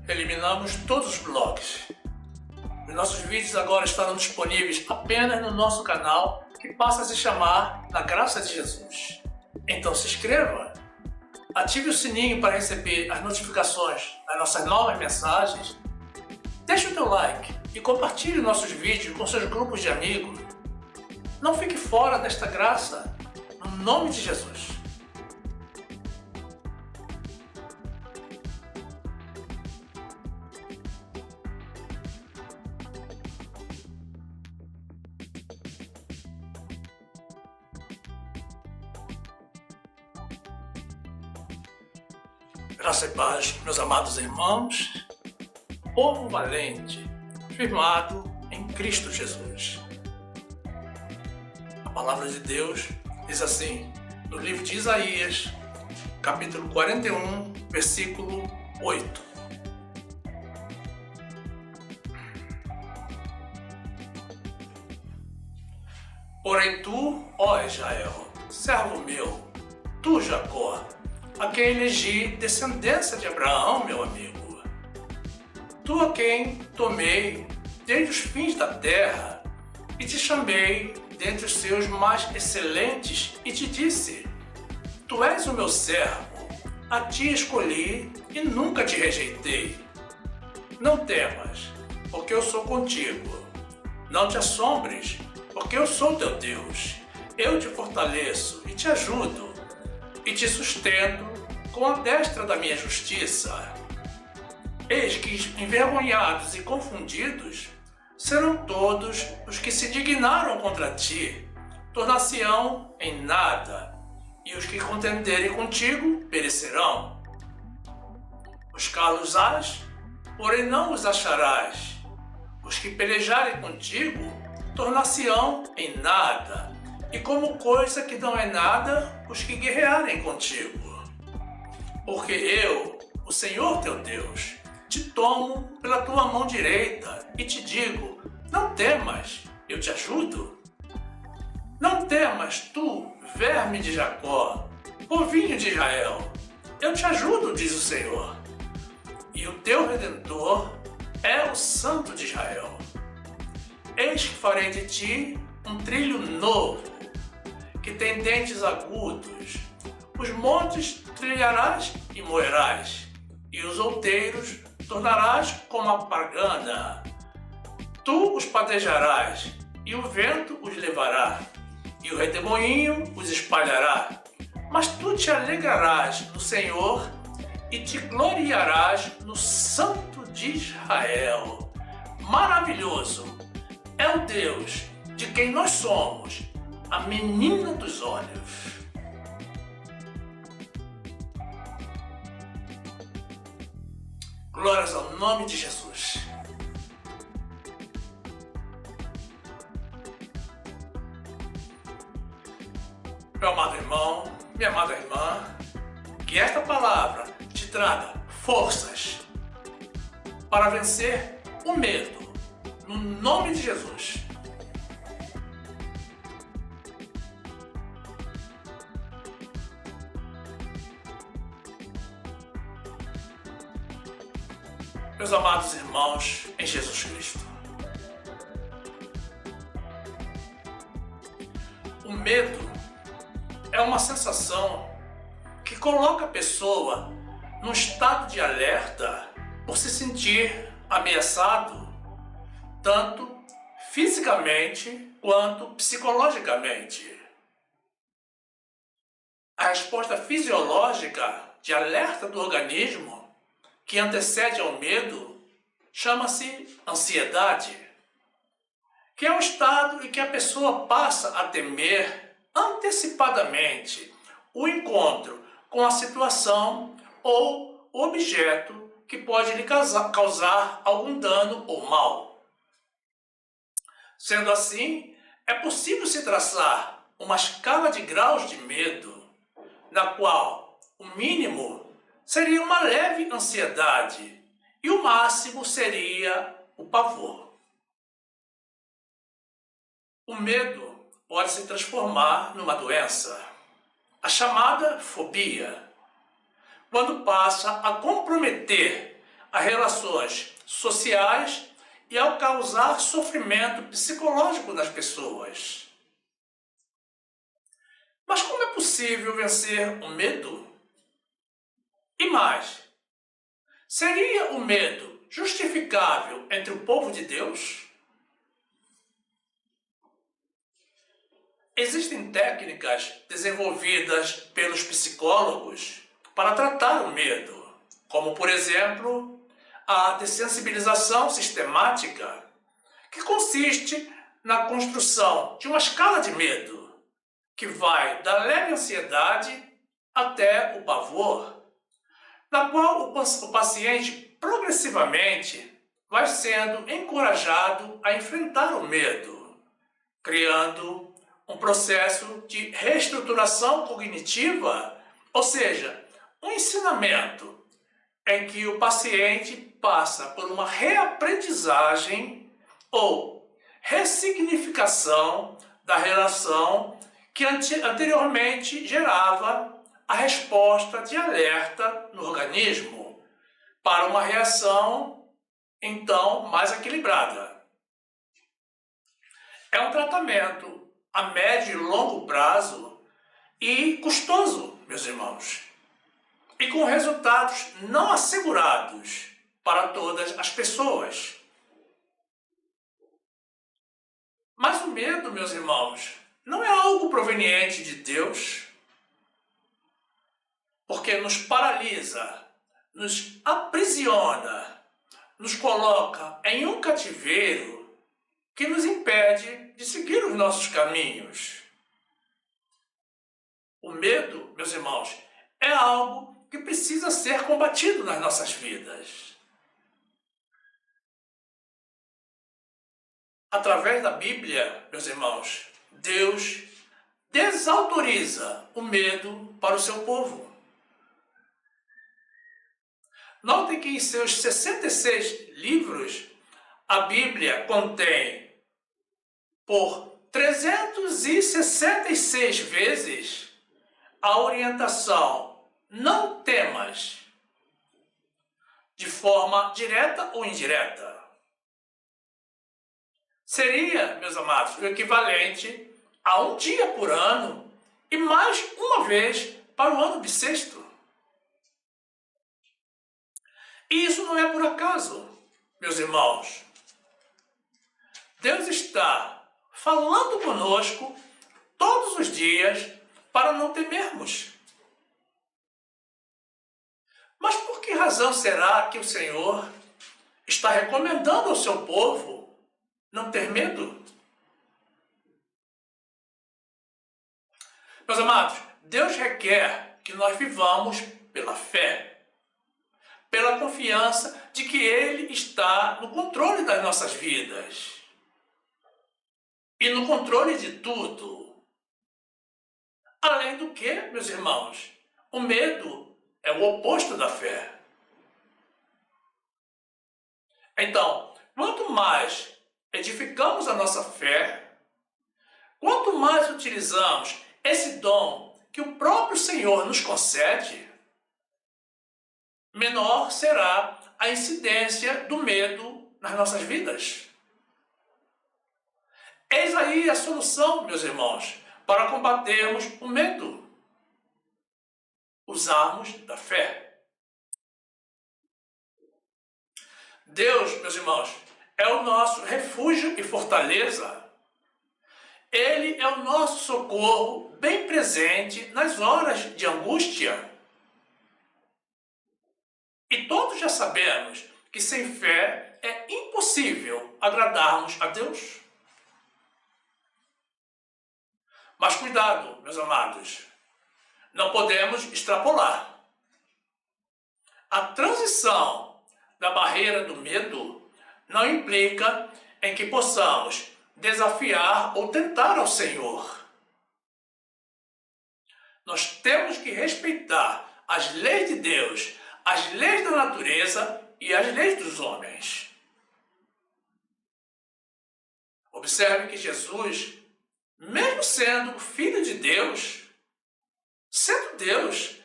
eliminamos todos os blogs. Os nossos vídeos agora estarão disponíveis apenas no nosso canal, que passa a se chamar Na Graça de Jesus. Então se inscreva, ative o sininho para receber as notificações das nossas novas mensagens, deixe o teu like e compartilhe nossos vídeos com seus grupos de amigos. Não fique fora desta graça, no nome de Jesus. Graça e paz, meus amados irmãos, povo valente, firmado em Cristo Jesus. A palavra de Deus diz assim, no livro de Isaías, capítulo 41, versículo 8. Porém tu, ó Israel, servo meu, tu, Jacó, a quem elegi descendência de Abraão, meu amigo. Tu a quem tomei desde os fins da terra e te chamei dentre os seus mais excelentes e te disse, tu és o meu servo, a ti escolhi e nunca te rejeitei. Não temas, porque eu sou contigo. Não te assombres, porque eu sou teu Deus. Eu te fortaleço e te ajudo e te sustento com a destra da minha justiça. Eis que envergonhados e confundidos serão todos os que se dignaram contra ti, tornar-se-ão em nada, e os que contenderem contigo perecerão. Buscá-los-ás, porém não os acharás. Os que pelejarem contigo tornar-se-ão em nada, e como coisa que não é nada, os que guerrearem contigo. Porque eu, o Senhor teu Deus, te tomo pela tua mão direita e te digo, não temas, eu te ajudo. Não temas tu, verme de Jacó, povinho de Israel, eu te ajudo, diz o Senhor. E o teu Redentor é o Santo de Israel. Eis que farei de ti um trilho novo, que tem dentes agudos. Os montes trilharás e moerás, e os outeiros tornarás como a pagana. Tu os padejarás, e o vento os levará, e o redemoinho os espalhará. Mas tu te alegrarás no Senhor, e te gloriarás no Santo de Israel. Maravilhoso é o Deus de quem nós somos, a menina dos olhos. Glórias ao nome de Jesus. Meu amado irmão, minha amada irmã, que esta palavra te traga forças para vencer o medo, no nome de Jesus. Meus amados irmãos em Jesus Cristo, o medo é uma sensação que coloca a pessoa num estado de alerta por se sentir ameaçado, tanto fisicamente quanto psicologicamente. A resposta fisiológica de alerta do organismo que antecede ao medo, chama-se ansiedade, que é o estado em que a pessoa passa a temer antecipadamente o encontro com a situação ou objeto que pode lhe causar algum dano ou mal. Sendo assim, é possível se traçar uma escala de graus de medo, na qual o mínimo seria uma leve ansiedade e o máximo seria o pavor. O medo pode se transformar numa doença, a chamada fobia, quando passa a comprometer as relações sociais e ao causar sofrimento psicológico nas pessoas. Mas como é possível vencer o medo? E mais, seria o medo justificável entre o povo de Deus? Existem técnicas desenvolvidas pelos psicólogos para tratar o medo, como, por exemplo, a dessensibilização sistemática, que consiste na construção de uma escala de medo, que vai da leve ansiedade até o pavor, na qual o paciente progressivamente vai sendo encorajado a enfrentar o medo, criando um processo de reestruturação cognitiva, ou seja, um ensinamento em que o paciente passa por uma reaprendizagem ou ressignificação da relação que anteriormente gerava a resposta de alerta no organismo para uma reação, então, mais equilibrada. É um tratamento a médio e longo prazo e custoso, meus irmãos, e com resultados não assegurados para todas as pessoas. Mas o medo, meus irmãos, não é algo proveniente de Deus, porque nos paralisa, nos aprisiona, nos coloca em um cativeiro que nos impede de seguir os nossos caminhos. O medo, meus irmãos, é algo que precisa ser combatido nas nossas vidas. Através da Bíblia, meus irmãos, Deus desautoriza o medo para o seu povo. Notem que em seus 66 livros, a Bíblia contém por 366 vezes a orientação não temas, de forma direta ou indireta. Seria, meus amados, o equivalente a um dia por ano e mais uma vez para o ano bissexto. E isso não é por acaso, meus irmãos. Deus está falando conosco todos os dias para não temermos. Mas por que razão será que o Senhor está recomendando ao seu povo não ter medo? Meus amados, Deus requer que nós vivamos pela fé, pela confiança de que Ele está no controle das nossas vidas e no controle de tudo. Além do que, meus irmãos, o medo é o oposto da fé. Então, quanto mais edificamos a nossa fé, quanto mais utilizamos esse dom que o próprio Senhor nos concede, menor será a incidência do medo nas nossas vidas. Eis aí a solução, meus irmãos, para combatermos o medo. Usarmos da fé. Deus, meus irmãos, é o nosso refúgio e fortaleza. Ele é o nosso socorro bem presente nas horas de angústia. E todos já sabemos que sem fé é impossível agradarmos a Deus. Mas cuidado, meus amados, não podemos extrapolar. A transição da barreira do medo não implica em que possamos desafiar ou tentar ao Senhor. Nós temos que respeitar as leis de Deus, as leis da natureza e as leis dos homens. Observe que Jesus, mesmo sendo Filho de Deus, sendo Deus,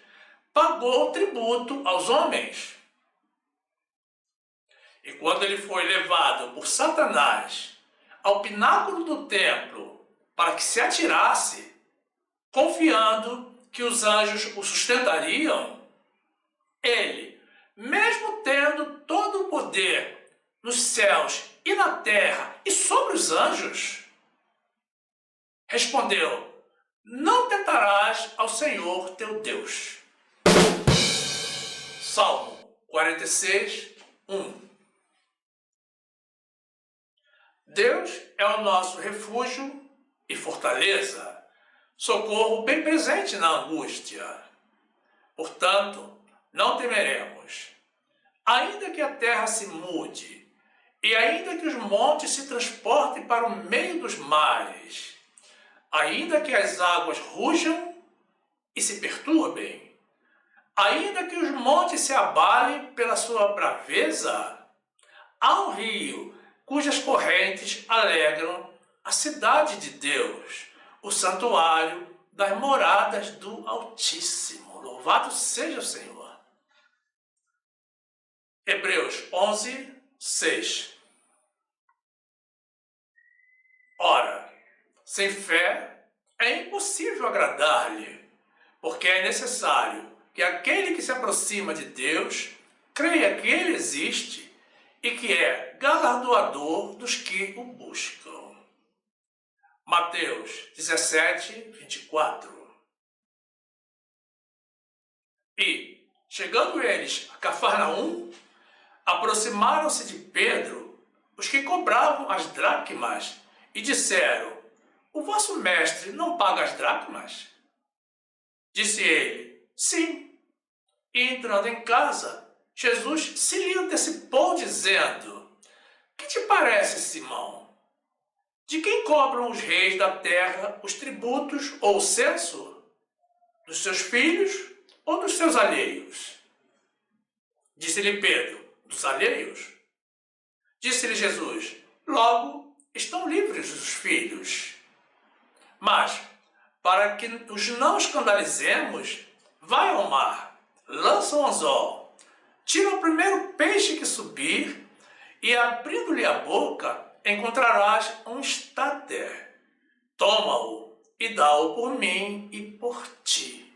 pagou tributo aos homens. E quando ele foi levado por Satanás ao pináculo do templo para que se atirasse, confiando que os anjos o sustentariam, ele, mesmo tendo todo o poder nos céus e na terra e sobre os anjos, respondeu: não tentarás ao Senhor teu Deus. Salmo 46, 1. Deus é o nosso refúgio e fortaleza, socorro bem presente na angústia. Portanto, não temeremos, ainda que a terra se mude, e ainda que os montes se transportem para o meio dos mares, ainda que as águas rujam e se perturbem, ainda que os montes se abalem pela sua braveza, há um rio cujas correntes alegram a cidade de Deus, o santuário das moradas do Altíssimo. Louvado seja o Senhor. Hebreus 11, 6. Ora, sem fé é impossível agradar-lhe, porque é necessário que aquele que se aproxima de Deus creia que Ele existe e que é galardoador dos que o buscam. Mateus 17, 24. E, chegando eles a Cafarnaum, aproximaram-se de Pedro os que cobravam as dracmas e disseram: o vosso mestre não paga as dracmas? Disse ele: sim. E entrando em casa, Jesus se lhe antecipou, dizendo: que te parece, Simão? De quem cobram os reis da terra os tributos ou o censo? Dos seus filhos ou dos seus alheios? Disse-lhe Pedro: dos alheios. Disse-lhe Jesus: logo estão livres os filhos. Mas, para que os não escandalizemos, vai ao mar, lança um anzol, tira o primeiro peixe que subir, e abrindo-lhe a boca, encontrarás um estáter. Toma-o e dá-o por mim e por ti.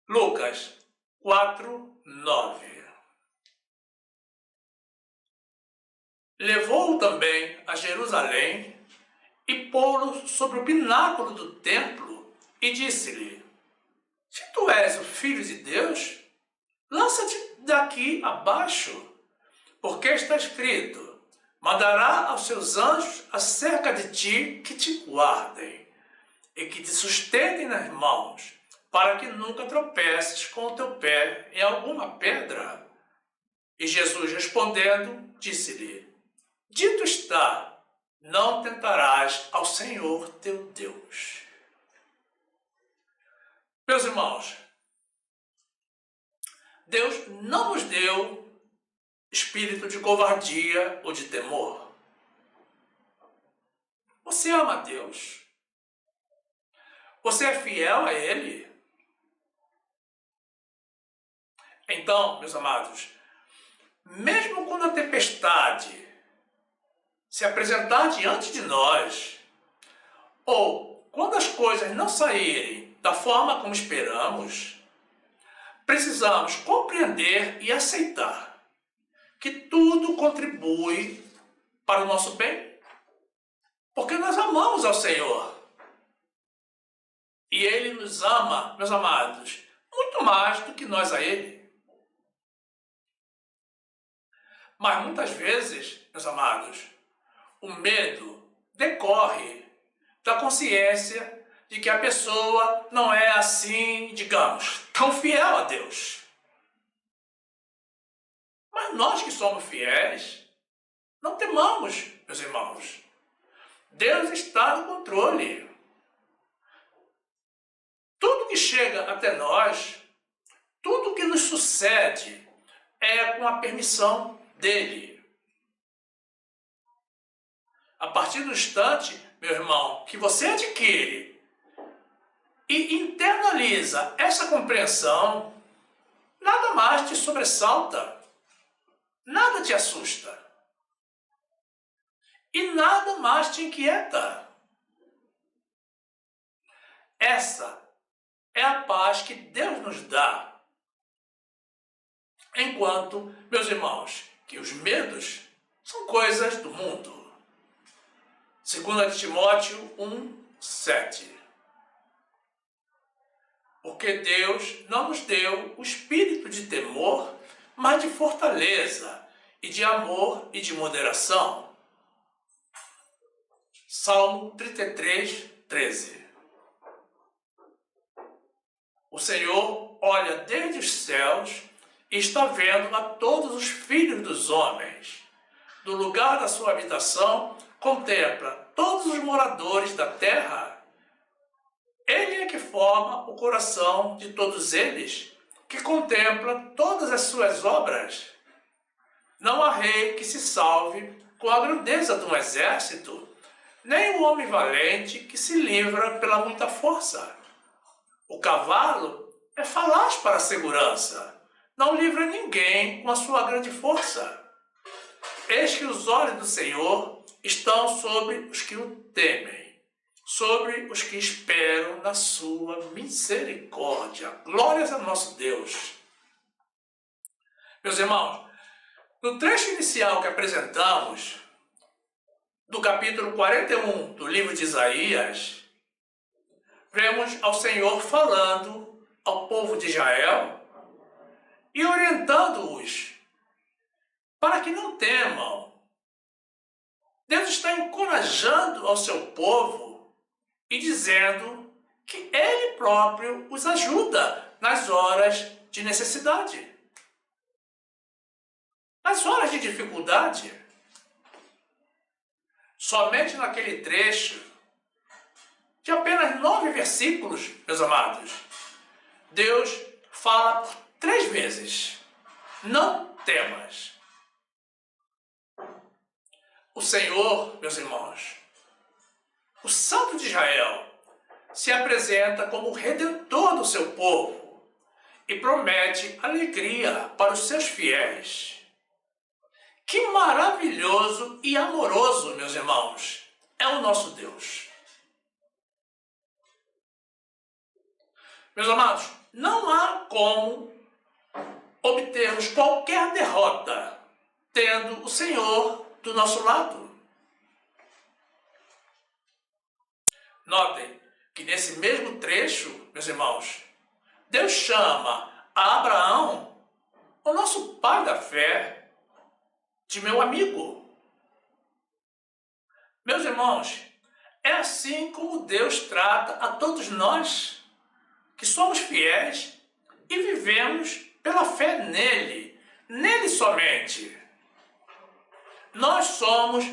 Lucas 4, 9. Levou-o também a Jerusalém e pô-lo sobre o pináculo do templo e disse-lhe: se tu és o Filho de Deus, lança-te daqui abaixo, porque está escrito: mandará aos seus anjos acerca de ti que te guardem e que te sustentem nas mãos, para que nunca tropeces com o teu pé em alguma pedra. E Jesus respondendo, disse-lhe: dito está, não tentarás ao Senhor teu Deus. Meus irmãos, Deus não nos deu espírito de covardia ou de temor. Você ama a Deus? Você é fiel a Ele? Então, meus amados, mesmo quando a tempestade se apresentar diante de nós, ou quando as coisas não saírem da forma como esperamos, precisamos compreender e aceitar que tudo contribui para o nosso bem, porque nós amamos ao Senhor. E Ele nos ama, meus amados, muito mais do que nós a Ele. Mas muitas vezes, meus amados, o medo decorre da consciência de que a pessoa não é assim, digamos, tão fiel a Deus. Mas nós que somos fiéis, não temamos, meus irmãos. Deus está no controle. Tudo que chega até nós, tudo que nos sucede, é com a permissão dele. A partir do instante, meu irmão, que você adquire e internaliza essa compreensão, nada mais te sobressalta. nada te assusta e nada mais te inquieta. Essa é a paz que Deus nos dá. Enquanto, meus irmãos, que os medos são coisas do mundo. 2 Timóteo 1:7. Porque Deus não nos deu o espírito de temor, mas de fortaleza, e de amor e de moderação. Salmo 33:13. O Senhor olha desde os céus e está vendo a todos os filhos dos homens. Do lugar da sua habitação, contempla todos os moradores da terra. Ele é que forma o coração de todos eles, que contempla todas as suas obras. Não há rei que se salve com a grandeza de um exército, nem o homem valente que se livra pela muita força. O cavalo é falaz para a segurança, não livra ninguém com a sua grande força. Eis que os olhos do Senhor estão sobre os que o temem, sobre os que esperam na sua misericórdia. Glórias a nosso Deus. Meus irmãos, no trecho inicial que apresentamos, do capítulo 41 do livro de Isaías, vemos ao Senhor falando ao povo de Israel e orientando-os para que não temam. Deus está encorajando ao seu povo e dizendo que Ele próprio os ajuda nas horas de necessidade, nas horas de dificuldade. Somente naquele trecho de apenas 9 versículos, meus amados, Deus fala por 3 vezes: não temas. O Senhor, meus irmãos, o Santo de Israel, se apresenta como o Redentor do seu povo e promete alegria para os seus fiéis. Que maravilhoso e amoroso, meus irmãos, é o nosso Deus. Meus amados, não há como obtermos qualquer derrota tendo o Senhor do nosso lado. Notem que nesse mesmo trecho, meus irmãos, Deus chama a Abraão, o nosso pai da fé, de meu amigo. Meus irmãos, é assim como Deus trata a todos nós, que somos fiéis e vivemos pela fé nele, nele somente. Nós somos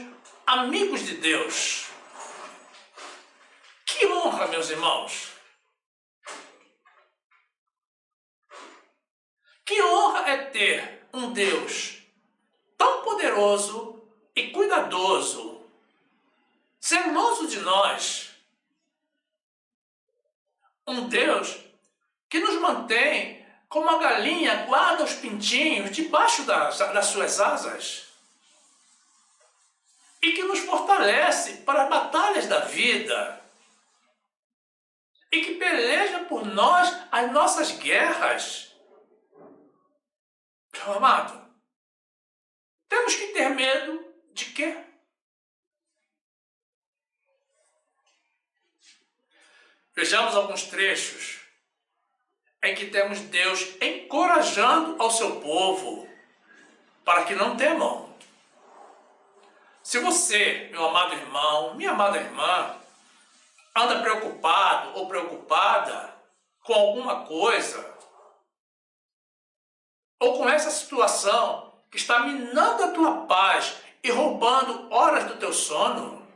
amigos de Deus. Que honra, meus irmãos! Que honra é ter um Deus tão poderoso e cuidadoso, zeloso de nós. Um Deus que nos mantém como a galinha guarda os pintinhos debaixo das suas asas e que nos fortalece para as batalhas da vida e que peleja por nós as nossas guerras. Meu amado, temos que ter medo de quê? Vejamos alguns trechos em que temos Deus encorajando ao seu povo para que não temam. Se você, meu amado irmão, minha amada irmã, anda preocupado ou preocupada com alguma coisa, ou com essa situação que está minando a tua paz e roubando horas do teu sono,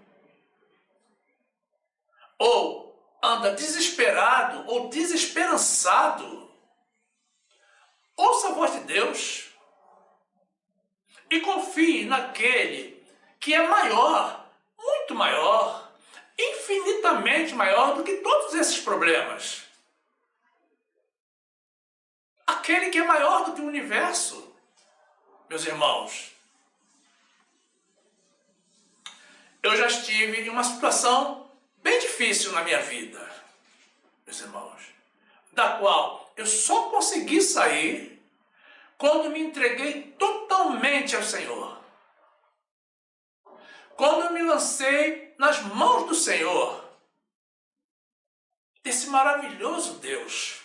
ou anda desesperado ou desesperançado, ouça a voz de Deus e confie naquele que é maior, muito maior, infinitamente maior do que todos esses problemas. Aquele que é maior do que o universo. meus irmãos, eu já estive em uma situação bem difícil na minha vida, meus irmãos, da qual eu só consegui sair quando me entreguei totalmente ao Senhor. Quando eu me lancei nas mãos do Senhor, desse maravilhoso Deus.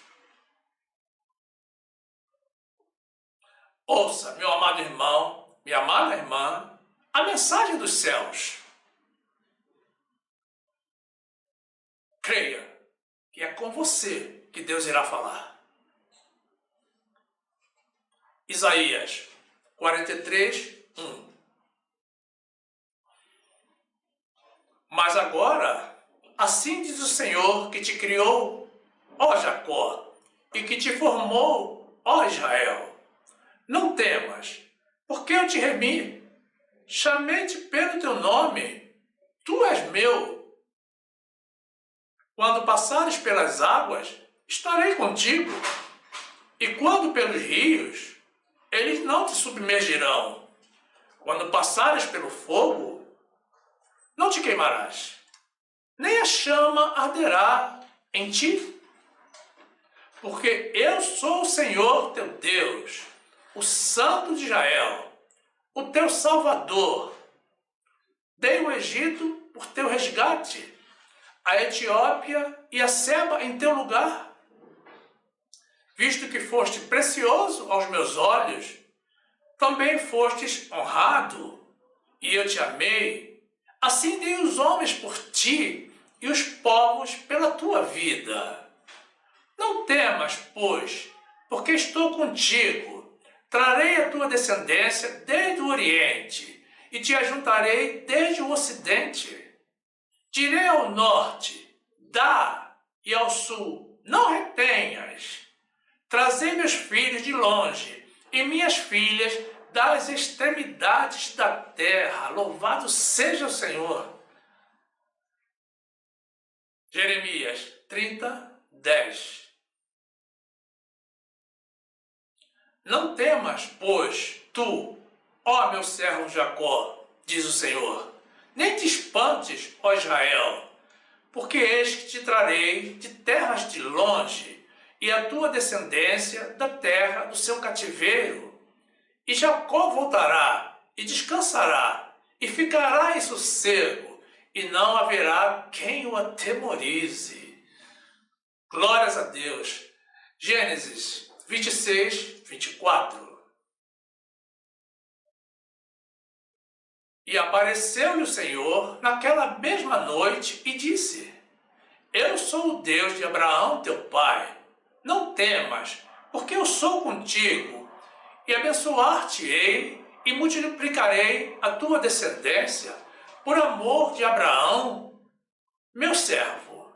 Ouça, meu amado irmão, minha amada irmã, a mensagem dos céus. Creia que é com você que Deus irá falar. Isaías 43, 1. Mas agora, assim diz o Senhor que te criou, ó Jacó, e que te formou, ó Israel. Não temas, porque eu te remi. Chamei-te pelo teu nome, tu és meu. Quando passares pelas águas, estarei contigo. E quando pelos rios, eles não te submergirão. Quando passares pelo fogo, não te queimarás, nem a chama arderá em ti. Porque eu sou o Senhor teu Deus, o Santo de Israel, o teu Salvador. Dei o Egito por teu resgate, a Etiópia e a Seba em teu lugar. Visto que foste precioso aos meus olhos, também fostes honrado, e eu te amei. Assim dei os homens por ti e os povos pela tua vida. Não temas, pois, porque estou contigo. Trarei a tua descendência desde o Oriente e te ajuntarei desde o Ocidente. Direi ao norte, dá, e ao sul, não retenhas. Trazei meus filhos de longe e minhas filhas das extremidades da terra. Louvado seja o Senhor. Jeremias 30, 10. Não temas, pois, tu, ó meu servo Jacó, diz o Senhor, nem te espantes, ó Israel, porque eis que te trarei de terras de longe, e a tua descendência da terra do seu cativeiro. E Jacó voltará, e descansará, e ficará em sossego, e não haverá quem o atemorize. Glórias a Deus. Gênesis 26, 24. E apareceu-lhe o Senhor naquela mesma noite e disse: Eu sou o Deus de Abraão teu pai. Não temas, porque eu sou contigo, e abençoar-te-ei e multiplicarei a tua descendência por amor de Abraão, meu servo.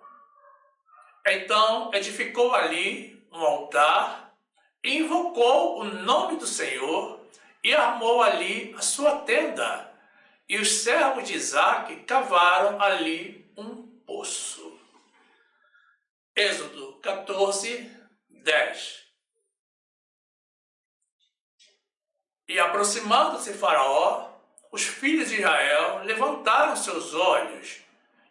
Então edificou ali um altar e invocou o nome do Senhor e armou ali a sua tenda. E os servos de Isaque cavaram ali um poço. Êxodo 14, 10. E aproximando-se Faraó, os filhos de Israel levantaram seus olhos,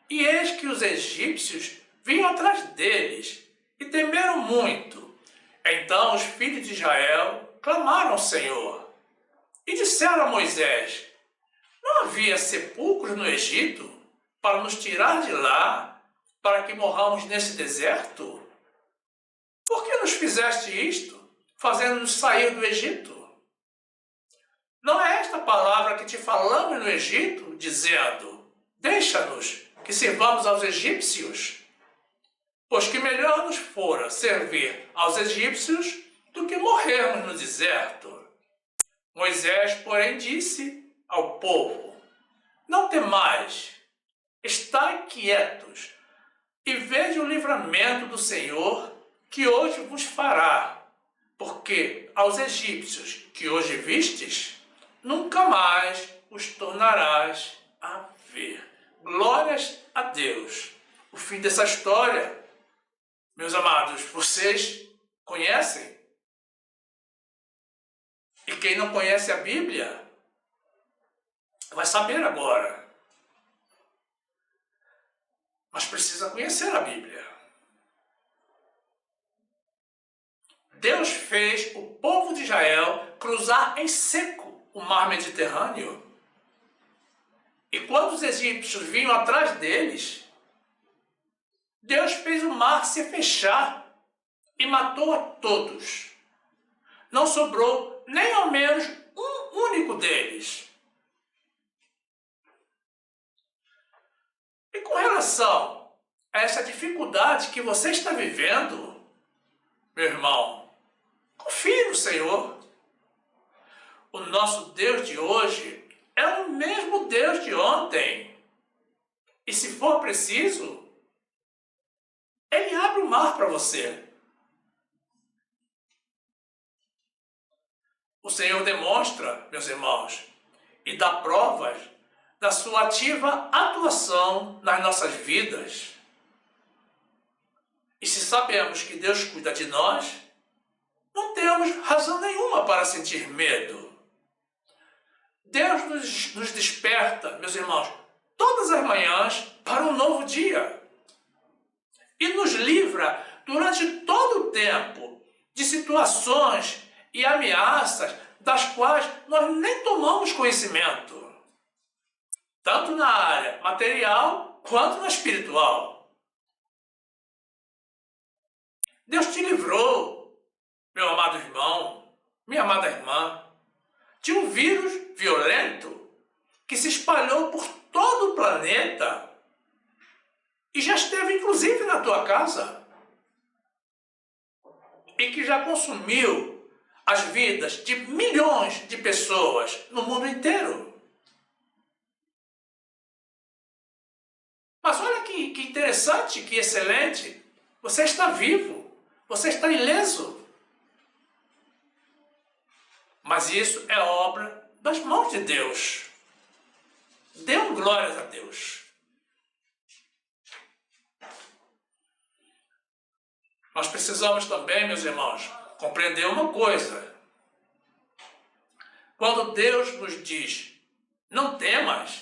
e eis que os egípcios vinham atrás deles, e temeram muito. Então os filhos de Israel clamaram ao Senhor, e disseram a Moisés: Não havia sepulcros no Egito para nos tirar de lá, para que morramos nesse deserto? Por que nos fizeste isto, fazendo-nos sair do Egito? Não é esta palavra que te falamos no Egito, dizendo: Deixa-nos, que sirvamos aos egípcios? Pois que melhor nos fora servir aos egípcios do que morrermos no deserto. Moisés, porém, disse ao povo: Não temais, estai quietos, e vede o livramento do Senhor que hoje vos fará, porque aos egípcios que hoje vistes, nunca mais os tornarás a ver. Glórias a Deus. O fim dessa história, meus amados, vocês conhecem? E quem não conhece a Bíblia vai saber agora. Mas precisa conhecer a Bíblia. Deus fez o povo de Israel cruzar em seco o mar Mediterrâneo. E quando os egípcios vinham atrás deles, Deus fez o mar se fechar e matou a todos. Não sobrou nem ao menos um único deles. E com relação a essa dificuldade que você está vivendo, meu irmão, confie no Senhor. O nosso Deus de hoje é o mesmo Deus de ontem. E se for preciso, Ele abre o mar para você. O Senhor demonstra, meus irmãos, e dá provas da sua ativa atuação nas nossas vidas. E se sabemos que Deus cuida de nós, não temos razão nenhuma para sentir medo. Deus nos desperta, meus irmãos, todas as manhãs para um novo dia. E nos livra durante todo o tempo de situações e ameaças das quais nós nem tomamos conhecimento. Tanto na área material quanto na espiritual. Deus te livrou, meu amado irmão, minha amada irmã, de um vírus violento que se espalhou por todo o planeta e já esteve inclusive na tua casa e que já consumiu as vidas de milhões de pessoas no mundo inteiro. Mas olha que interessante, que excelente, você está vivo, você está ileso. Mas isso é obra das mãos de Deus. Dê glórias a Deus. Nós precisamos também, meus irmãos, compreender uma coisa. Quando Deus nos diz, não temas,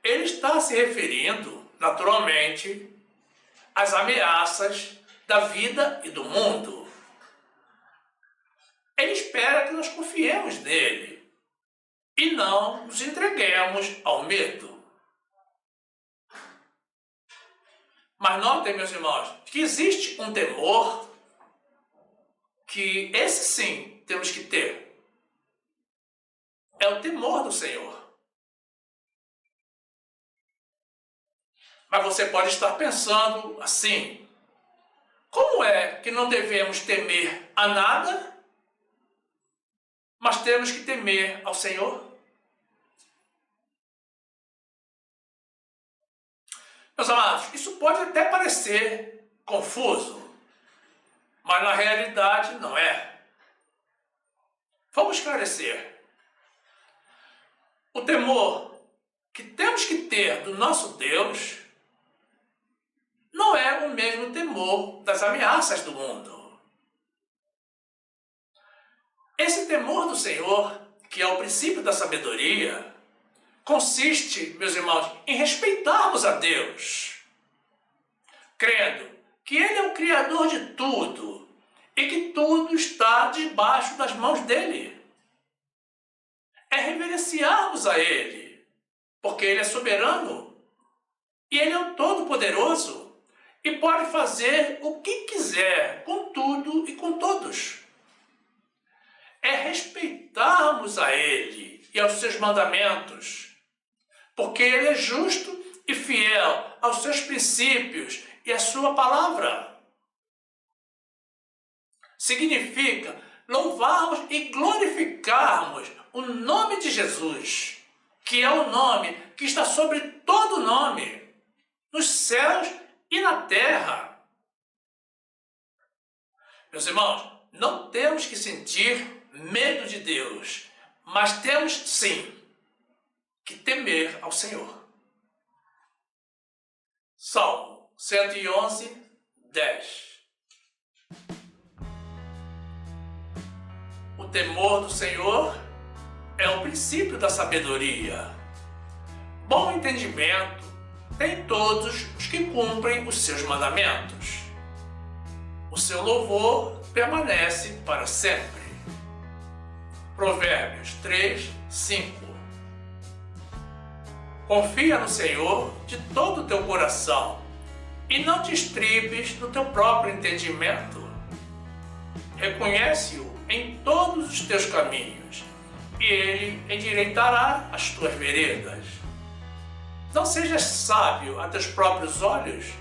Ele está se referindo, naturalmente, às ameaças da vida e do mundo. Ele espera que nós confiemos nele e não nos entreguemos ao medo. Mas notem, meus irmãos, que existe um temor que esse sim temos que ter. É o temor do Senhor. Mas você pode estar pensando assim, como é que não devemos temer a nada, mas temos que temer ao Senhor? Meus amados, isso pode até parecer confuso, mas na realidade não é. Vamos esclarecer. O temor que temos que ter do nosso Deus não é o mesmo temor das ameaças do mundo. Esse temor do Senhor, que é o princípio da sabedoria, consiste, meus irmãos, em respeitarmos a Deus, crendo que Ele é o Criador de tudo e que tudo está debaixo das mãos dEle. É reverenciarmos a Ele, porque Ele é soberano e Ele é o Todo-Poderoso e pode fazer o que quiser com tudo e com todos. É respeitarmos a Ele e aos seus mandamentos, porque Ele é justo e fiel aos seus princípios e à sua palavra. Significa louvarmos e glorificarmos o nome de Jesus, que é o nome que está sobre todo nome, nos céus e na terra. Meus irmãos, não temos que sentir medo de Deus, mas temos sim que temer ao Senhor. Salmo 111, 10. O o temor do Senhor é o princípio da sabedoria. Bom entendimento tem todos os que cumprem os seus mandamentos. O seu louvor permanece para sempre. Provérbios 3, 5. Confia no Senhor de todo o teu coração e não te estribes no teu próprio entendimento. Reconhece-o em todos os teus caminhos e ele endireitará as tuas veredas. Não sejas sábio a teus próprios olhos.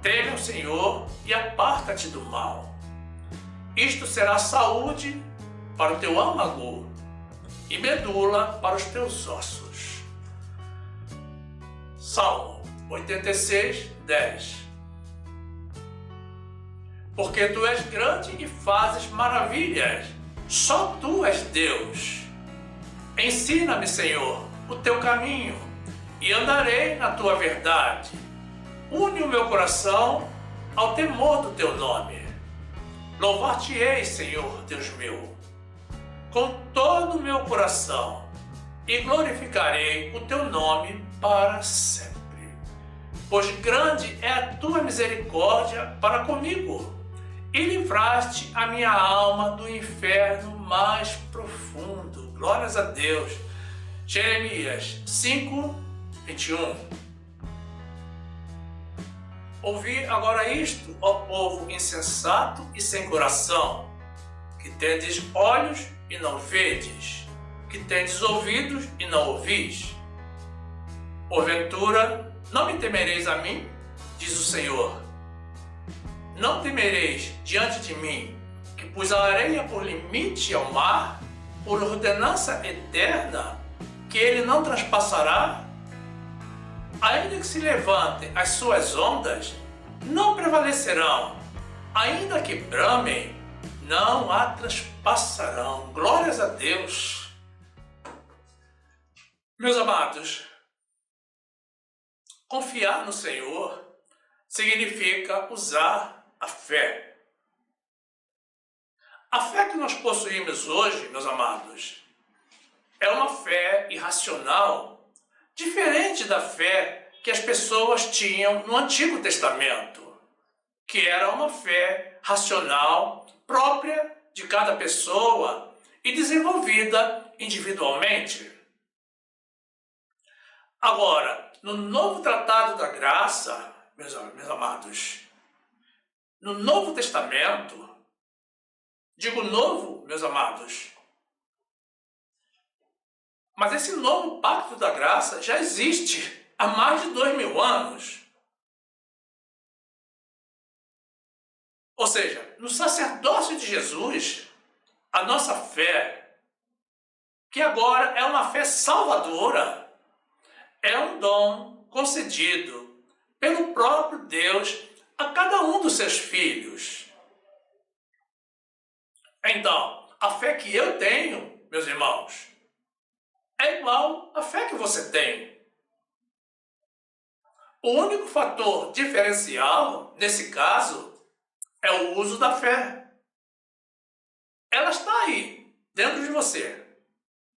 Teme ao Senhor e aparta-te do mal. Isto será saúde para o teu âmago e medula para os teus ossos. Salmo 86, 10. Porque tu és grande e fazes maravilhas, só tu és Deus. Ensina-me, Senhor, o teu caminho, e andarei na tua verdade. Une o meu coração ao temor do teu nome. Louvar-te-ei, Senhor, Deus meu, com todo o meu coração, e glorificarei o teu nome para sempre. Pois grande é a tua misericórdia para comigo, e livraste a minha alma do inferno mais profundo. Glórias a Deus. Jeremias 5, 21. Ouvi agora isto, ó povo insensato e sem coração, que tendes olhos e não vedes, que tendes ouvidos e não ouvis. Porventura, não me temereis a mim, diz o Senhor. Não temereis diante de mim, que pus a areia por limite ao mar, por ordenança eterna, que ele não transpassará? Ainda que se levantem as suas ondas, não prevalecerão. Ainda que bramem, não a transpassarão. Glórias a Deus. Meus amados, confiar no Senhor significa usar a fé. A fé que nós possuímos hoje, meus amados, é uma fé irracional, diferente da fé que as pessoas tinham no Antigo Testamento, que era uma fé racional, própria de cada pessoa e desenvolvida individualmente. Agora, no Novo Tratado da Graça, meus amados, no Novo Testamento, digo novo, meus amados, mas esse novo pacto da graça já existe há mais de 2000 anos. Ou seja, no sacerdócio de Jesus, a nossa fé, que agora é uma fé salvadora, é um dom concedido pelo próprio Deus a cada um dos seus filhos. Então, a fé que eu tenho, meus irmãos, é igual à fé que você tem. O único fator diferencial, nesse caso, é o uso da fé. Ela está aí, dentro de você.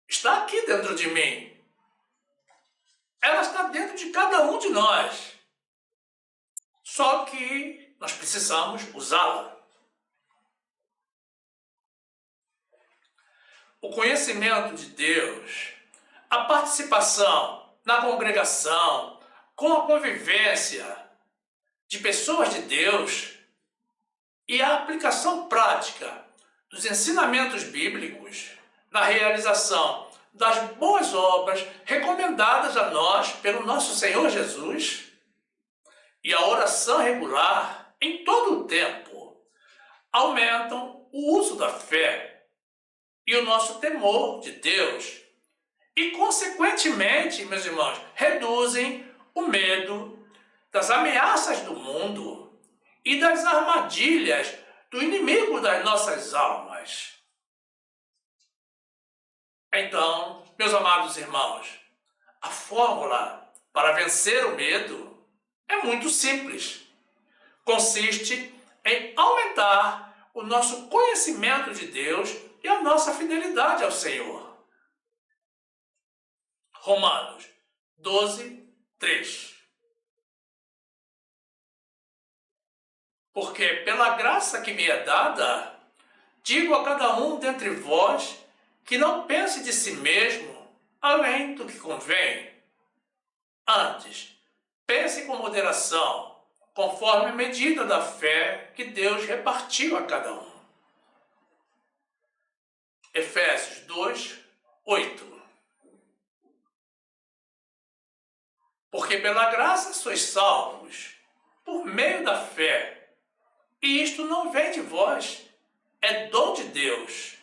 Está aqui dentro de mim. Ela está dentro de cada um de nós. Só que nós precisamos usá-la. O conhecimento de Deus, a participação na congregação, com a convivência de pessoas de Deus e a aplicação prática dos ensinamentos bíblicos na realização das boas obras recomendadas a nós pelo nosso Senhor Jesus e a oração regular em todo o tempo aumentam o uso da fé e o nosso temor de Deus e, consequentemente, meus irmãos, reduzem o medo das ameaças do mundo e das armadilhas do inimigo das nossas almas. Então, meus amados irmãos, a fórmula para vencer o medo é muito simples. Consiste em aumentar o nosso conhecimento de Deus e a nossa fidelidade ao Senhor. Romanos 12, 3. Porque pela graça que me é dada, digo a cada um dentre vós que não pense de si mesmo além do que convém. Antes, pense com moderação, conforme a medida da fé que Deus repartiu a cada um. Efésios 2, 8. Porque pela graça sois salvos, por meio da fé, e isto não vem de vós, é dom de Deus,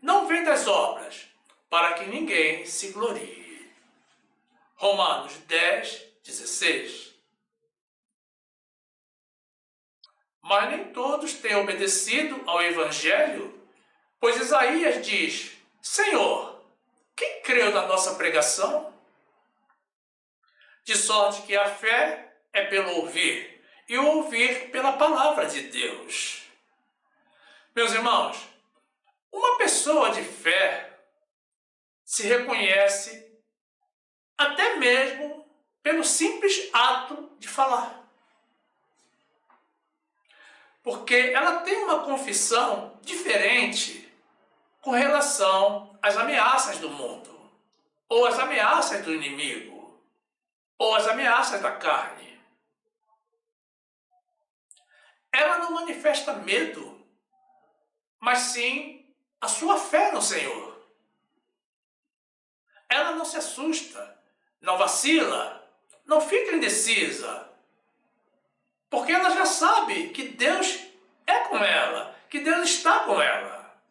não vem das obras, para que ninguém se glorie. Romanos 10, 16. Mas nem todos têm obedecido ao Evangelho, pois Isaías diz: Senhor, quem creu na nossa pregação? De sorte que a fé é pelo ouvir, e o ouvir pela palavra de Deus. Meus irmãos, uma pessoa de fé se reconhece até mesmo pelo simples ato de falar. Porque ela tem uma confissão diferente com relação às ameaças do mundo, ou às ameaças do inimigo, ou às ameaças da carne. Ela não manifesta medo, mas sim a sua fé no Senhor. Ela não se assusta, não vacila, não fica indecisa, porque ela já sabe que Deus é com ela, que Deus está com ela.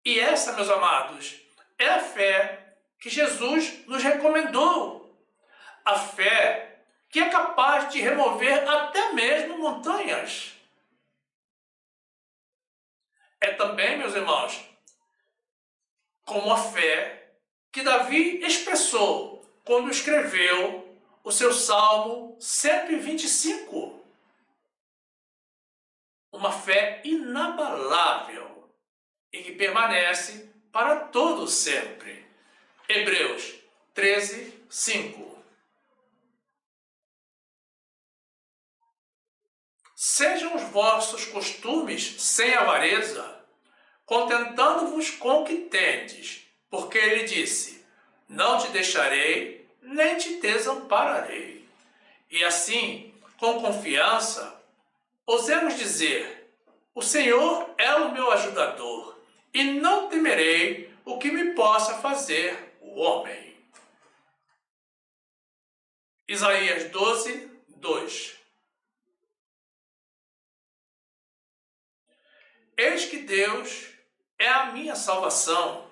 E essa, meus amados, é a fé que Jesus nos recomendou. A fé que é capaz de remover até mesmo montanhas. É também, meus irmãos, como a fé que Davi expressou quando escreveu o seu Salmo 125. Uma fé inabalável e que permanece para todo sempre. Hebreus 13, 5. Sejam os vossos costumes sem avareza, contentando-vos com o que tendes, porque ele disse: não te deixarei, nem te desampararei. E assim, com confiança, ousemos dizer: o Senhor é o meu ajudador, e não temerei o que me possa fazer o homem. Isaías 12, 2. Eis que Deus é a minha salvação,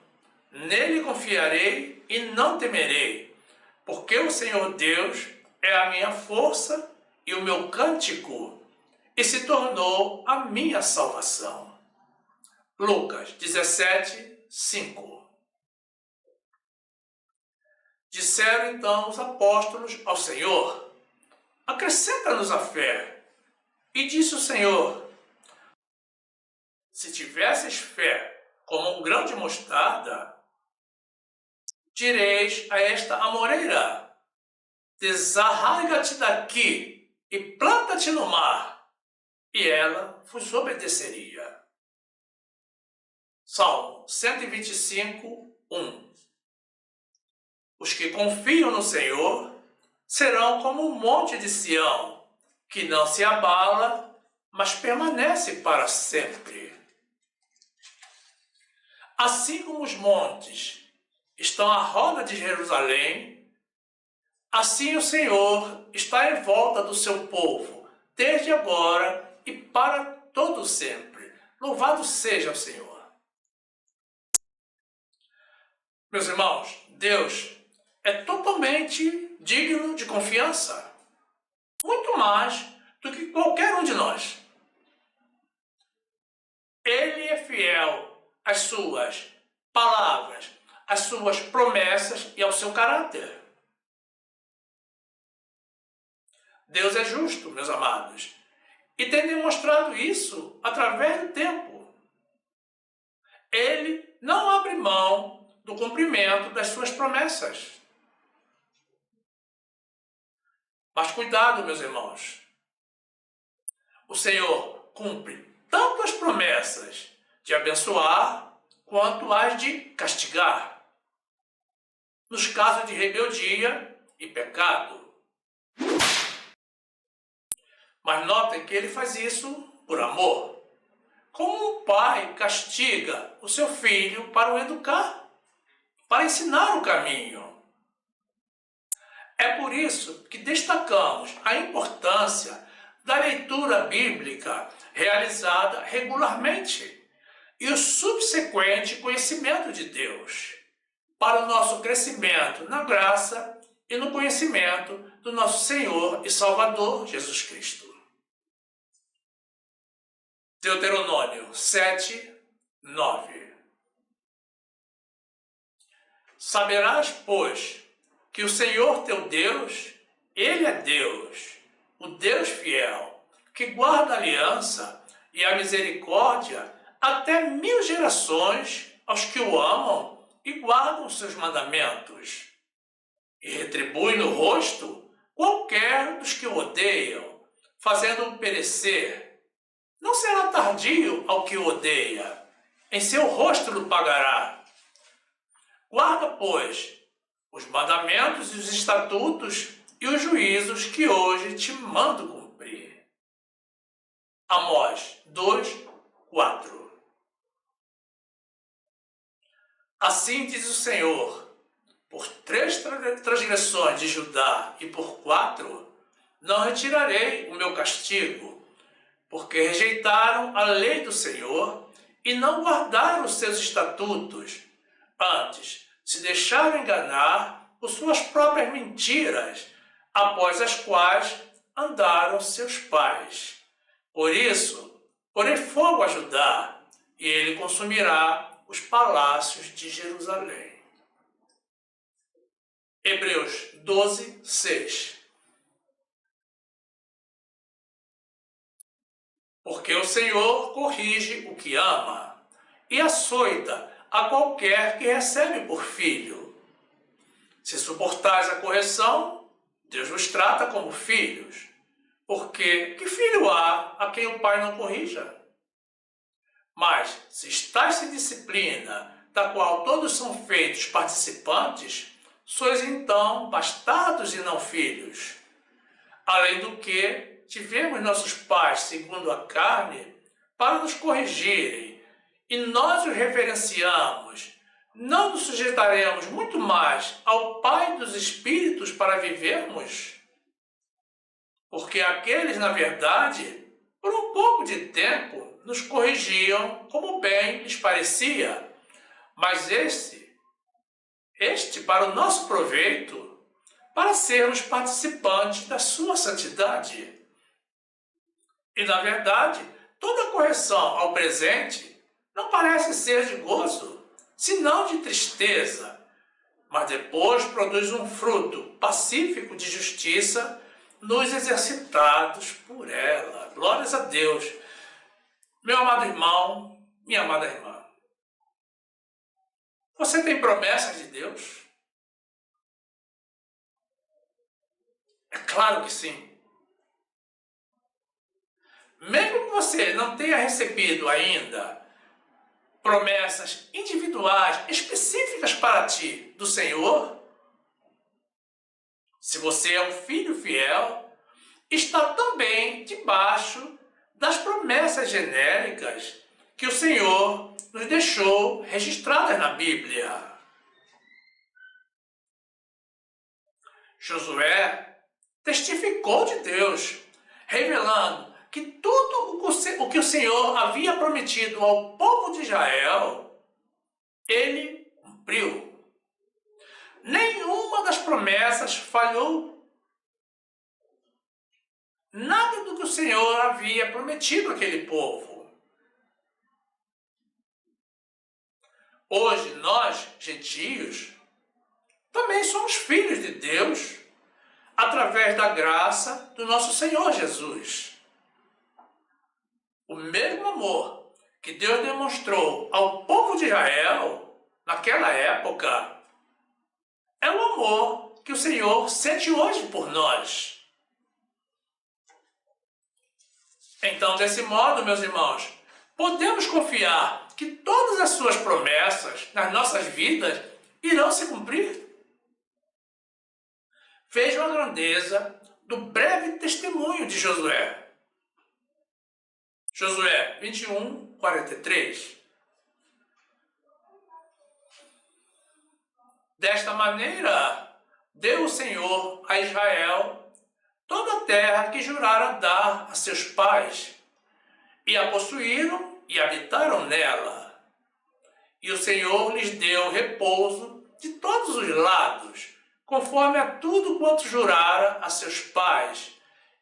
nele confiarei e não temerei, porque o Senhor Deus é a minha força e o meu cântico, e se tornou a minha salvação. Lucas 17, 5. Disseram então os apóstolos ao Senhor: acrescenta-nos a fé. E disse o Senhor: se tivesses fé como um grão de mostarda, direis a esta amoreira: desarraiga-te daqui e planta-te no mar, e ela vos obedeceria. Salmo 125, 1. Os que confiam no Senhor serão como o monte de Sião, que não se abala, mas permanece para sempre. Assim como os montes estão à roda de Jerusalém, assim o Senhor está em volta do seu povo, desde agora e para todo sempre. Louvado seja o Senhor. Meus irmãos, Deus é totalmente digno de confiança, muito mais do que qualquer um de nós. Ele é fiel às suas palavras, às suas promessas e ao seu caráter. Deus é justo, meus amados, e tem demonstrado isso através do tempo. Ele não abre mão do cumprimento das suas promessas. Mas cuidado, meus irmãos. O Senhor cumpre tanto as promessas de abençoar quanto as de castigar, nos casos de rebeldia e pecado. Mas notem que ele faz isso por amor. Como um pai castiga o seu filho para o educar, para ensinar o caminho. É por isso que destacamos a importância da leitura bíblica realizada regularmente e o subsequente conhecimento de Deus, para o nosso crescimento na graça e no conhecimento do nosso Senhor e Salvador Jesus Cristo. Deuteronômio 7, 9. Saberás, pois, que o Senhor teu Deus, Ele é Deus, o Deus fiel, que guarda a aliança e a misericórdia até 1000 gerações aos que o amam e guardam os seus mandamentos, e retribui no rosto qualquer dos que o odeiam, fazendo-o perecer. Não será tardio ao que o odeia, em seu rosto lhe pagará. Guarda, pois, os mandamentos e os estatutos e os juízos que hoje te mando cumprir. Amós 2, 4. Assim diz o Senhor, por 3 transgressões de Judá e por 4, não retirarei o meu castigo, porque rejeitaram a lei do Senhor e não guardaram os seus estatutos. Antes, se deixaram enganar por suas próprias mentiras, após as quais andaram seus pais. Por isso, porei fogo a Judá, e ele consumirá os palácios de Jerusalém. Hebreus 12, 6. Porque o Senhor corrige o que ama e açoita a qualquer que recebe por filho. Se suportais a correção, Deus vos trata como filhos. Porque que filho há a quem o pai não corrija? Mas se estáis sem disciplina, da qual todos são feitos participantes, sois então bastardos e não filhos. Além do que, tivemos nossos pais segundo a carne para nos corrigirem, e nós os reverenciamos. Não nos sujeitaremos muito mais ao Pai dos Espíritos para vivermos? Porque aqueles, na verdade, por um pouco de tempo, nos corrigiam como bem lhes parecia, mas este para o nosso proveito, para sermos participantes da sua santidade. E, na verdade, toda correção ao presente não parece ser de gozo, senão de tristeza, mas depois produz um fruto pacífico de justiça nos exercitados por ela. Glórias a Deus. Meu amado irmão, minha amada irmã, você tem promessas de Deus? É claro que sim. Mesmo que você não tenha recebido ainda promessas individuais, específicas para ti do Senhor, se você é um filho fiel, está também debaixo das promessas genéricas que o Senhor nos deixou registradas na Bíblia. Josué testificou de Deus, revelando que tudo o que o Senhor havia prometido ao povo de Israel, ele cumpriu. Nenhuma das promessas falhou. Nada do que o Senhor havia prometido àquele povo. Hoje, nós, gentios, também somos filhos de Deus, através da graça do nosso Senhor Jesus. o mesmo amor que Deus demonstrou ao povo de Israel naquela época é o amor que o Senhor sente hoje por nós. Então, desse modo, meus irmãos, podemos confiar que todas as suas promessas nas nossas vidas irão se cumprir. Vejam a grandeza do breve testemunho de Josué. Josué 21, 43. Desta maneira, deu o Senhor a Israel toda a terra que jurara dar a seus pais, e a possuíram e habitaram nela. E o Senhor lhes deu repouso de todos os lados, conforme a tudo quanto jurara a seus pais,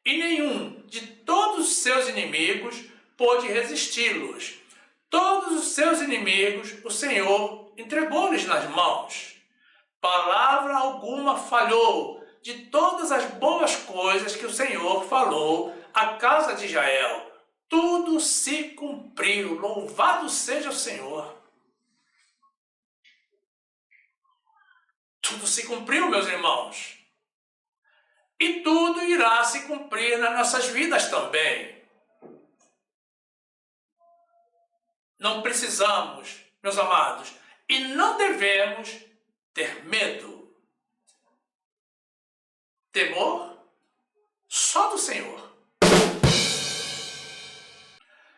e nenhum de todos os seus inimigos pôde resisti-los. Todos os seus inimigos o Senhor entregou-lhes nas mãos. Palavra alguma falhou de todas as boas coisas que o Senhor falou à casa de Israel. Tudo se cumpriu. Louvado seja o Senhor. Tudo se cumpriu, meus irmãos. E tudo irá se cumprir nas nossas vidas também. Não precisamos, meus amados, e não devemos ter medo. Temor só do Senhor.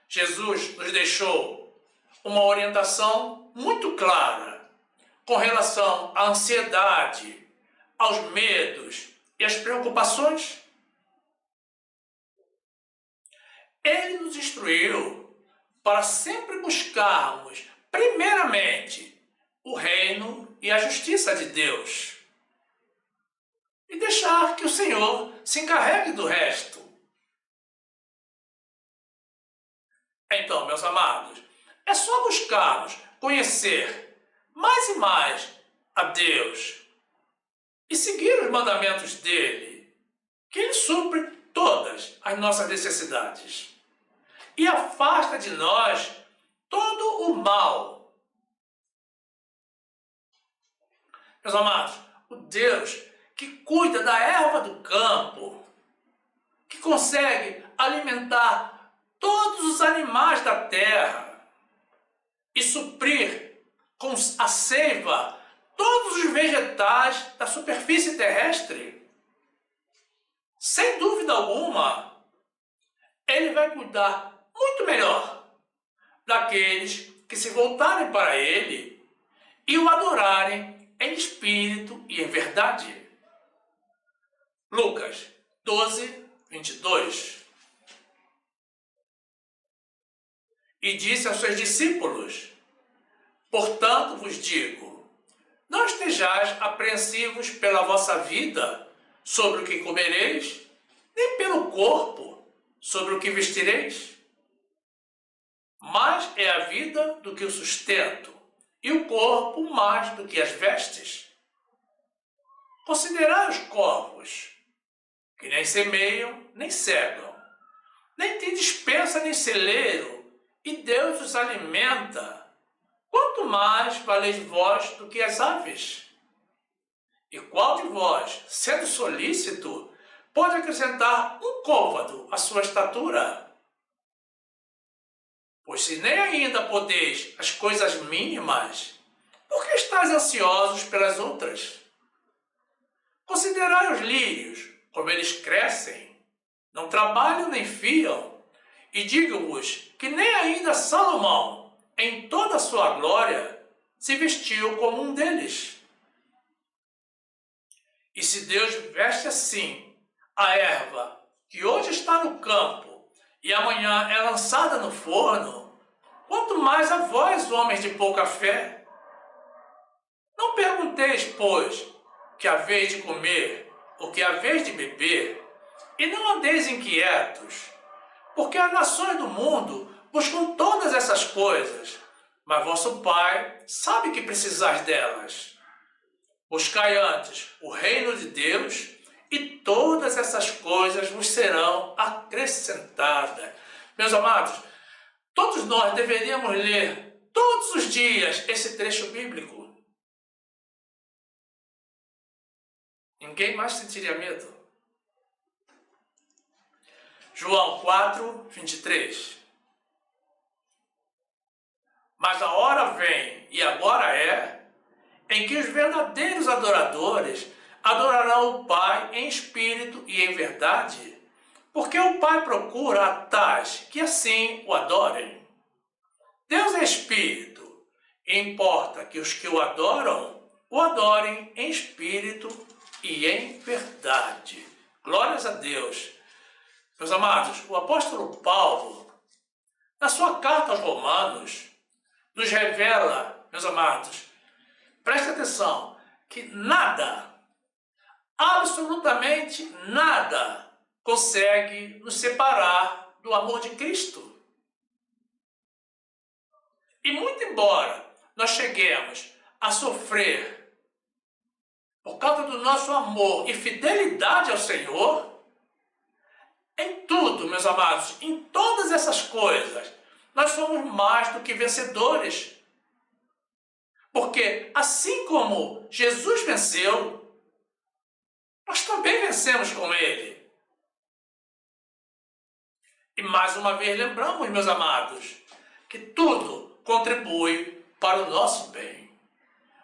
Jesus nos deixou uma orientação muito clara com relação à ansiedade, aos medos e às preocupações. Ele nos instruiu para sempre buscarmos, primeiramente, o reino e a justiça de Deus. E deixar que o Senhor se encarregue do resto. Então, meus amados, é só buscarmos conhecer mais e mais a Deus e seguir os mandamentos dele, que ele supre todas as nossas necessidades e afasta de nós todo o mal. Meus amados, o Deus que cuida da erva do campo, que consegue alimentar todos os animais da terra e suprir com a seiva todos os vegetais da superfície terrestre, sem dúvida alguma, ele vai cuidar muito melhor daqueles que se voltarem para ele e o adorarem em espírito e em verdade. Lucas 12, 22. E disse aos seus discípulos: portanto vos digo, não estejais apreensivos pela vossa vida, sobre o que comereis, nem pelo corpo, sobre o que vestireis. Mais é a vida do que o sustento, e o corpo mais do que as vestes. Considerai os corvos, que nem semeiam, nem cegam, nem têm despensa nem celeiro, e Deus os alimenta. Quanto mais valeis vós do que as aves? E qual de vós, sendo solícito, pode acrescentar um côvado à sua estatura? Pois se nem ainda podeis as coisas mínimas, por que estáis ansiosos pelas outras? Considerai os lírios, como eles crescem, não trabalham nem fiam, e digo-vos que nem ainda Salomão, em toda a sua glória, se vestiu como um deles. E se Deus veste assim a erva que hoje está no campo e amanhã é lançada no forno, quanto mais a vós, homens de pouca fé. Não pergunteis, pois, que haveis de comer ou que haveis de beber, e não andeis inquietos, porque as nações do mundo buscam todas essas coisas, mas vosso Pai sabe que precisais delas. Buscai antes o reino de Deus, e todas essas coisas vos serão acrescentadas. Meus amados, Todos nós deveríamos ler todos os dias esse trecho bíblico. Ninguém mais sentiria medo. João 4, 23. Mas a hora vem, e agora é, em que os verdadeiros adoradores adorarão o Pai em espírito e em verdade, porque o Pai procura a tais que assim o adorem. Deus é espírito, e importa que os que o adorem em espírito e em verdade. Glórias a Deus. Meus amados, o apóstolo Paulo, na sua carta aos Romanos, nos revela, meus amados, preste atenção, que nada, absolutamente nada, consegue nos separar do amor de Cristo. E muito embora nós cheguemos a sofrer por causa do nosso amor e fidelidade ao Senhor, em tudo, meus amados, em todas essas coisas, nós somos mais do que vencedores. Porque assim como Jesus venceu, nós também vencemos com Ele. E mais uma vez lembramos, meus amados, que tudo contribui para o nosso bem.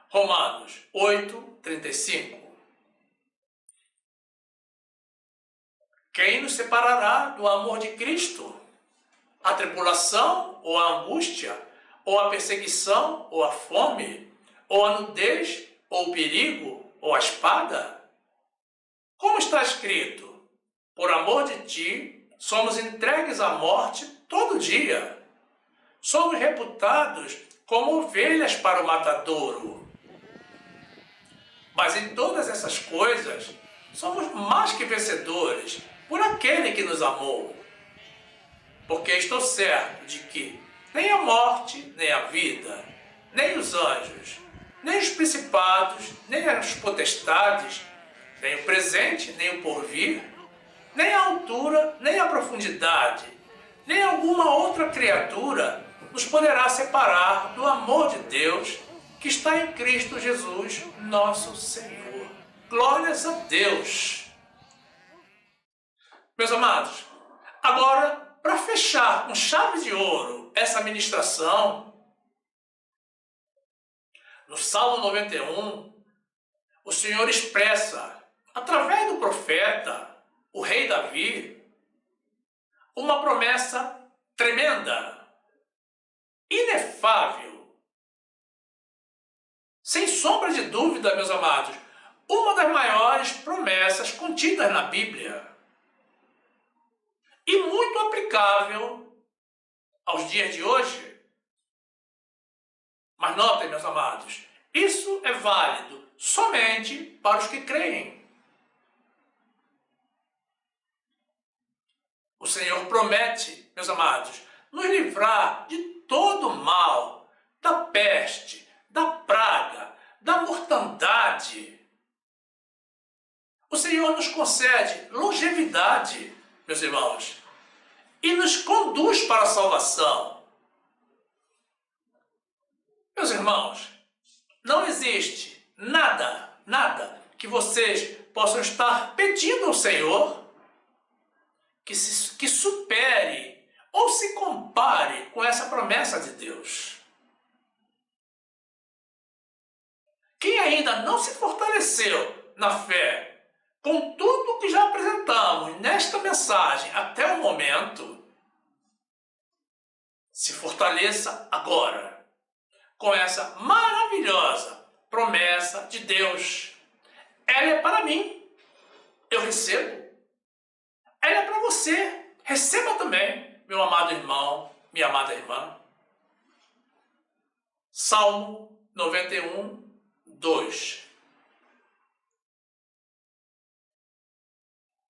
Romanos 8, 35. Quem nos separará do amor de Cristo? A tribulação ou a angústia, ou a perseguição ou a fome, ou a nudez ou o perigo, ou a espada? Como está escrito, por amor de ti, somos entregues à morte todo dia. Somos reputados como ovelhas para o matadouro. Mas em todas essas coisas, somos mais que vencedores por aquele que nos amou. Porque estou certo de que nem a morte, nem a vida, nem os anjos, nem os principados, nem as potestades, nem o presente, nem o porvir, nem a altura, nem a profundidade, nem alguma outra criatura nos poderá separar do amor de Deus que está em Cristo Jesus, nosso Senhor. Glórias a Deus! Meus amados, agora, para fechar com chave de ouro essa ministração, no Salmo 91, o Senhor expressa, através do profeta, o rei Davi, uma promessa tremenda, inefável, sem sombra de dúvida, meus amados, uma das maiores promessas contidas na Bíblia e muito aplicável aos dias de hoje. Mas notem, meus amados, isso é válido somente para os que creem. O Senhor promete, meus amados, nos livrar de todo o mal, da peste, da praga, da mortandade. O Senhor nos concede longevidade, meus irmãos, e nos conduz para a salvação. Meus irmãos, não existe nada que vocês possam estar pedindo ao Senhor que supere ou se compare com essa promessa de Deus. Quem ainda não se fortaleceu na fé com tudo que já apresentamos nesta mensagem até o momento, se fortaleça agora com essa maravilhosa promessa de Deus. Ela é para mim, eu recebo. Ela é para você, receba também, meu amado irmão, minha amada irmã. Salmo 91, 2.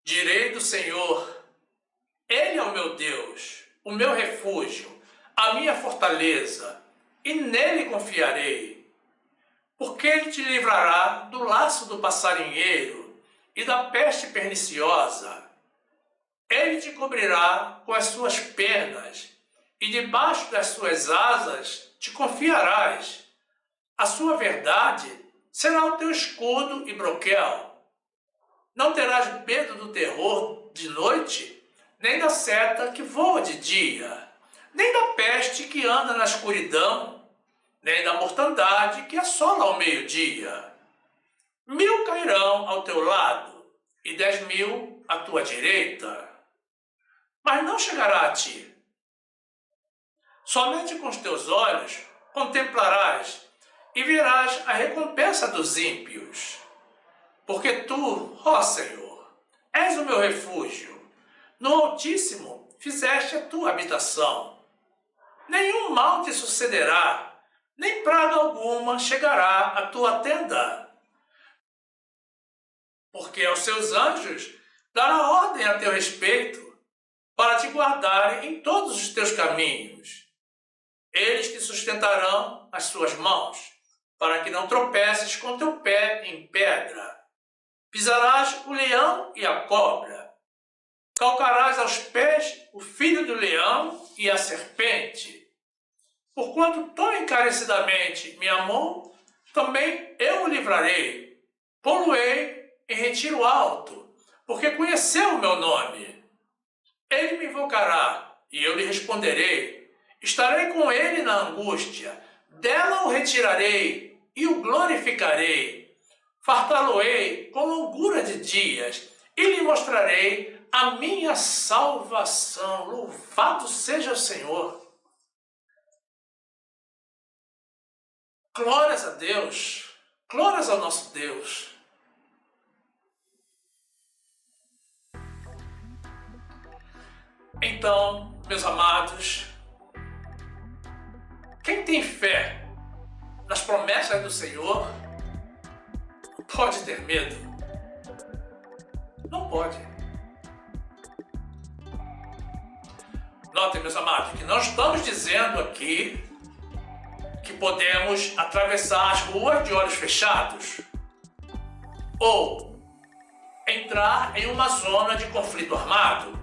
Direi do Senhor, Ele é o meu Deus, o meu refúgio, a minha fortaleza, e nele confiarei. Porque Ele te livrará do laço do passarinheiro e da peste perniciosa. Ele te cobrirá com as suas penas, e debaixo das suas asas te confiarás. A sua verdade será o teu escudo e broquel. Não terás medo do terror de noite, nem da seta que voa de dia, nem da peste que anda na escuridão, nem da mortandade que assola ao meio-dia. 1000 cairão ao teu lado e 10.000 à tua direita, mas não chegará a ti. Somente com os teus olhos contemplarás e verás a recompensa dos ímpios. Porque tu, ó Senhor, és o meu refúgio. No Altíssimo fizeste a tua habitação. Nenhum mal te sucederá, nem praga alguma chegará à tua tenda. Porque aos seus anjos dará ordem a teu respeito, para te guardarem em todos os teus caminhos. Eles te sustentarão as suas mãos, para que não tropeces com teu pé em pedra. Pisarás o leão e a cobra. Calcarás aos pés o filho do leão e a serpente. Porquanto tão encarecidamente me amou, também eu o livrarei. Pô-lo-ei em retiro alto, porque conheceu o meu nome. Ele me invocará, e eu lhe responderei. Estarei com ele na angústia. Dela o retirarei e o glorificarei. Fartá-lo-ei com longura de dias e lhe mostrarei a minha salvação. Louvado seja o Senhor. Glórias a Deus. Glórias ao nosso Deus. Então, meus amados, quem tem fé nas promessas do Senhor pode ter medo? Não pode. Notem, meus amados, que não estamos dizendo aqui que podemos atravessar as ruas de olhos fechados ou entrar em uma zona de conflito armado,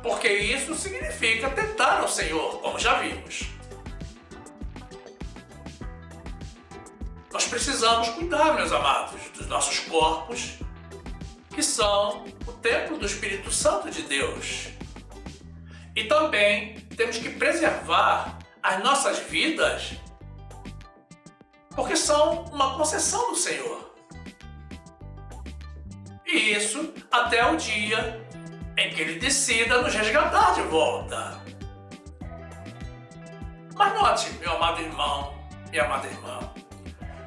porque isso significa tentar ao Senhor, como já vimos. Nós precisamos cuidar, meus amados, dos nossos corpos, que são o templo do Espírito Santo de Deus. E também temos que preservar as nossas vidas, porque são uma concessão do Senhor. E isso até o dia em que Ele decida nos resgatar de volta. Mas note, meu amado irmão, minha amada irmã,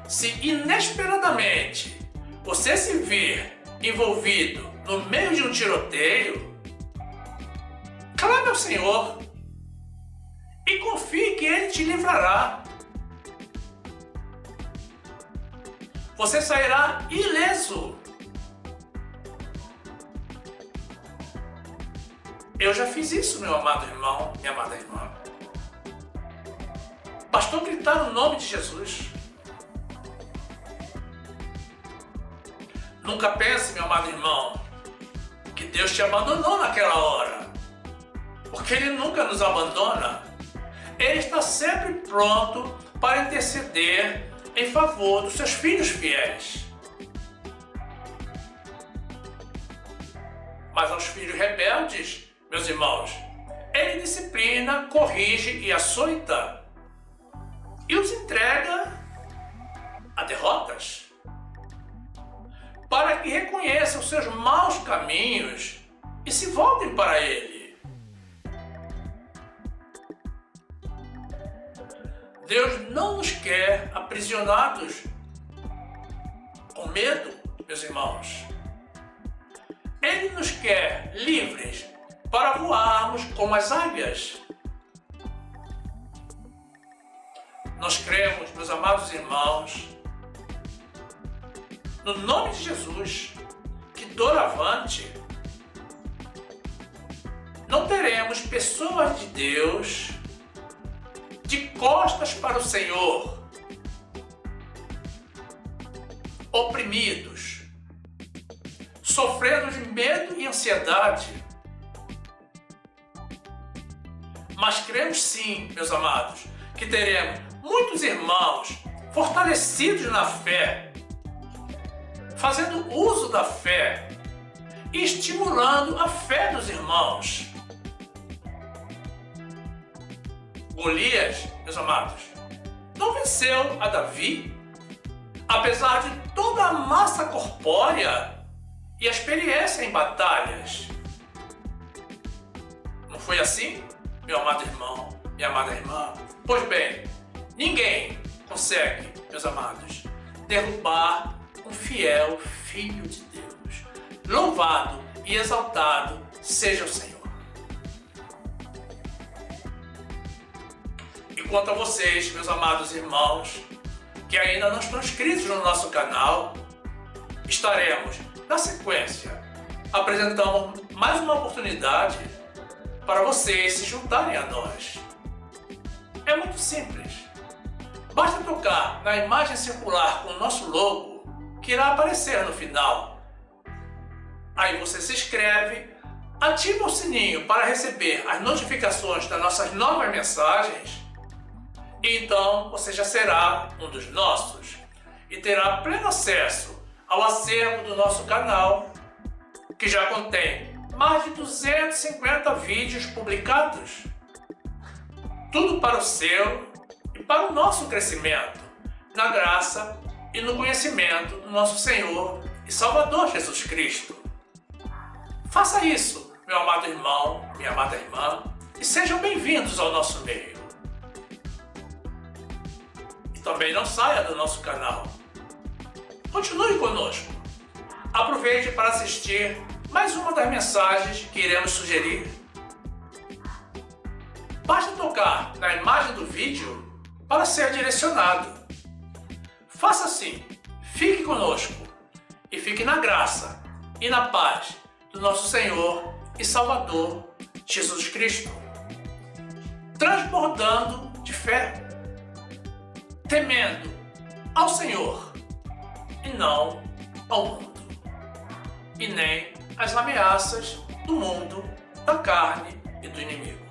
se inesperadamente você se vir envolvido no meio de um tiroteio, clame ao Senhor e confie que Ele te livrará. Você sairá ileso. Eu já fiz isso, meu amado irmão, minha amada irmã. Bastou gritar o nome de Jesus. Nunca pense, meu amado irmão, que Deus te abandonou naquela hora, porque Ele nunca nos abandona. Ele está sempre pronto para interceder em favor dos seus filhos fiéis. Mas aos filhos rebeldes, meus irmãos, Ele disciplina, corrige e açoita, e os entrega a derrotas, para que reconheçam os seus maus caminhos e se voltem para Ele. Deus não nos quer aprisionados com medo, meus irmãos. Ele nos quer livres para voarmos como as águias. Nós cremos, meus amados irmãos, no nome de Jesus, que doravante não teremos pessoas de Deus de costas para o Senhor, oprimidos, sofrendo de medo e ansiedade, Mas cremos sim, meus amados, que teremos muitos irmãos fortalecidos na fé, fazendo uso da fé e estimulando a fé dos irmãos. Golias, meus amados, não venceu a Davi, apesar de toda a massa corpórea e a experiência em batalhas. Não foi assim, meu amado irmão, minha amada irmã? Pois bem, ninguém consegue, meus amados, derrubar um fiel Filho de Deus. Louvado e exaltado seja o Senhor. E quanto a vocês, meus amados irmãos, que ainda não estão inscritos no nosso canal, estaremos, na sequência, apresentando mais uma oportunidade para vocês se juntarem a nós. É muito simples. Basta tocar na imagem circular com o nosso logo, que irá aparecer no final. Aí você se inscreve, ativa o sininho para receber as notificações das nossas novas mensagens, e então você já será um dos nossos e terá pleno acesso ao acervo do nosso canal, que já contém mais de 250 vídeos publicados. Tudo para o seu e para o nosso crescimento, na graça e no conhecimento do nosso Senhor e Salvador Jesus Cristo. Faça isso, meu amado irmão, minha amada irmã, e sejam bem-vindos ao nosso meio. E também não saia do nosso canal. Continue conosco. Aproveite para assistir mais uma das mensagens que iremos sugerir. Basta tocar na imagem do vídeo para ser direcionado. Faça assim, fique conosco e fique na graça e na paz do nosso Senhor e Salvador Jesus Cristo, transbordando de fé, temendo ao Senhor e não ao mundo, e nem as ameaças do mundo, da carne e do inimigo.